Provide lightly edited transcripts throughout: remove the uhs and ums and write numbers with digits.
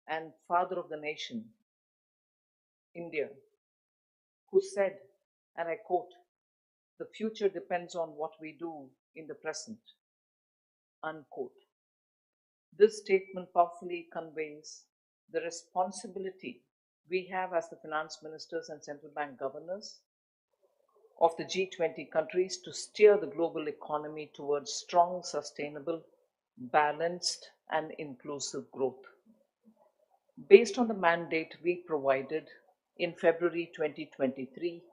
and father of the nation, India, who said, and I quote, "The future depends on what we do in the present," unquote. This statement powerfully conveys the responsibility we have as the finance ministers and central bank governors of the G20 countries to steer the global economy towards strong, sustainable, balanced, and inclusive growth. Based on the mandate we provided in February 2023,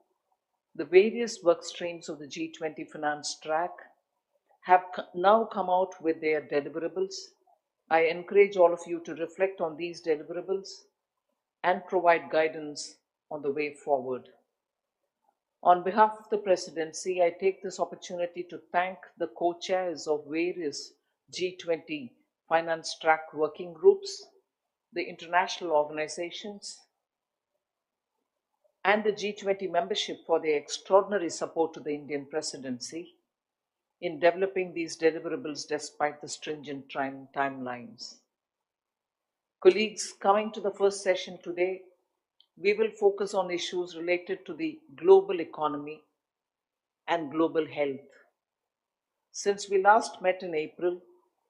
the various work streams of the G20 finance track have now come out with their deliverables. I encourage all of you to reflect on these deliverables and provide guidance on the way forward. On behalf of the Presidency, I take this opportunity to thank the co-chairs of various G20 finance track working groups, the international organizations, and the G20 membership for their extraordinary support to the Indian Presidency in developing these deliverables despite the stringent timelines. Colleagues, coming to the first session today, we will focus on issues related to the global economy and global health. Since we last met in April,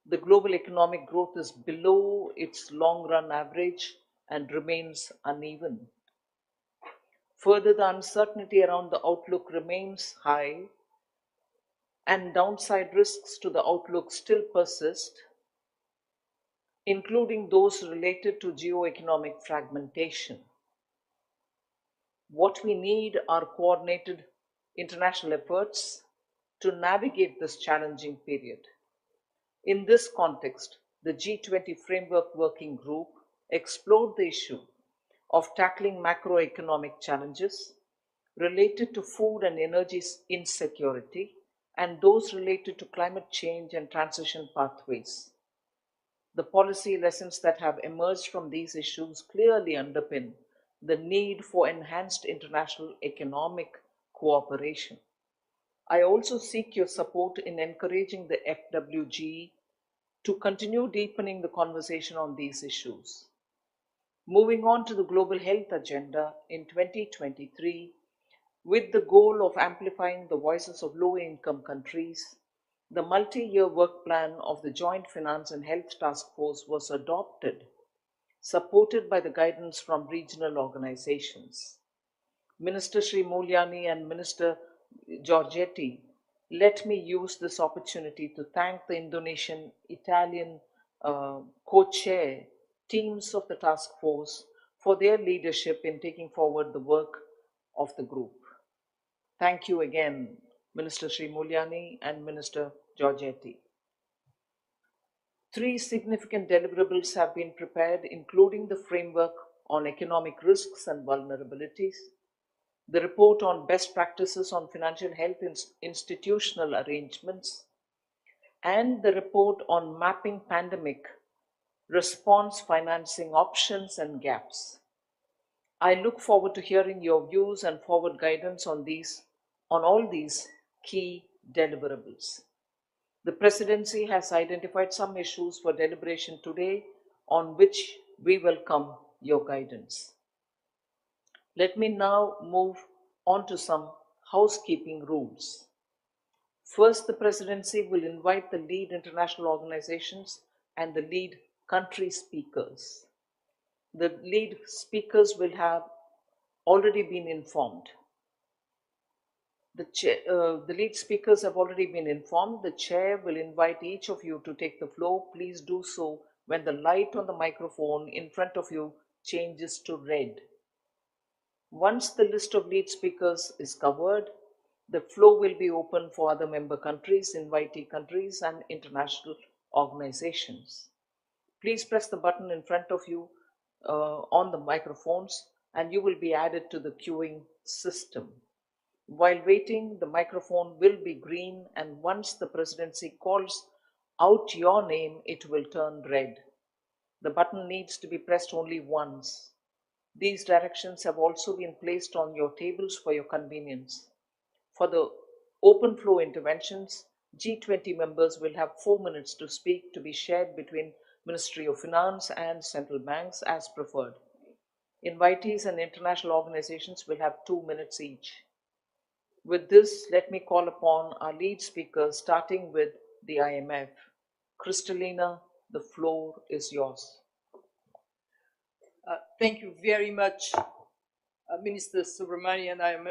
the global economic growth is below its long-run average and remains uneven. Further, the uncertainty around the outlook remains high, and downside risks to the outlook still persist, including those related to geo-economic fragmentation. What we need are coordinated international efforts to navigate this challenging period. In this context, the G20 Framework Working Group explored the issue of tackling macroeconomic challenges related to food and energy insecurity and those related to climate change and transition pathways. The policy lessons that have emerged from these issues clearly underpin the need for enhanced international economic cooperation. I also seek your support in encouraging the FWG to continue deepening the conversation on these issues. Moving on to the global health agenda in 2023, with the goal of amplifying the voices of low-income countries, the multi-year work plan of the Joint Finance and Health Task Force was adopted, supported by the guidance from regional organizations. Minister Sri Mulyani and Minister Giorgetti, let me use this opportunity to thank the Indonesian, Italian co-chair teams of the task force for their leadership in taking forward the work of the group. Thank you again, Minister Sri Mulyani and Minister Giorgetti. 3 significant deliverables have been prepared, including the framework on economic risks and vulnerabilities, the report on best practices on financial health institutional arrangements, and the report on mapping pandemic response financing options and gaps. I look forward to hearing your views and forward guidance on all these key deliverables. The Presidency has identified some issues for deliberation today on which we welcome your guidance. Let me now move on to some housekeeping rules. First, the Presidency will invite the lead international organizations and the lead country speakers. The lead speakers will have already been informed. The lead speakers have already been informed. The chair will invite each of you to take the floor. Please do so when the light on the microphone in front of you changes to red. Once the list of lead speakers is covered, the floor will be open for other member countries, invitee countries, and international organizations. Please press the button in front of you on the microphones and you will be added to the queuing system. While waiting, the microphone will be green, and once the Presidency calls out your name, it will turn red. The button needs to be pressed only once. These directions have also been placed on your tables for your convenience. For the open flow interventions, G20 members will have 4 minutes to speak, to be shared between Ministry of Finance, and central banks as preferred. Invitees and international organizations will have 2 minutes each. With this, let me call upon our lead speaker, starting with the IMF. Kristalina, the floor is yours. Thank you very much, Minister Subramanian. I am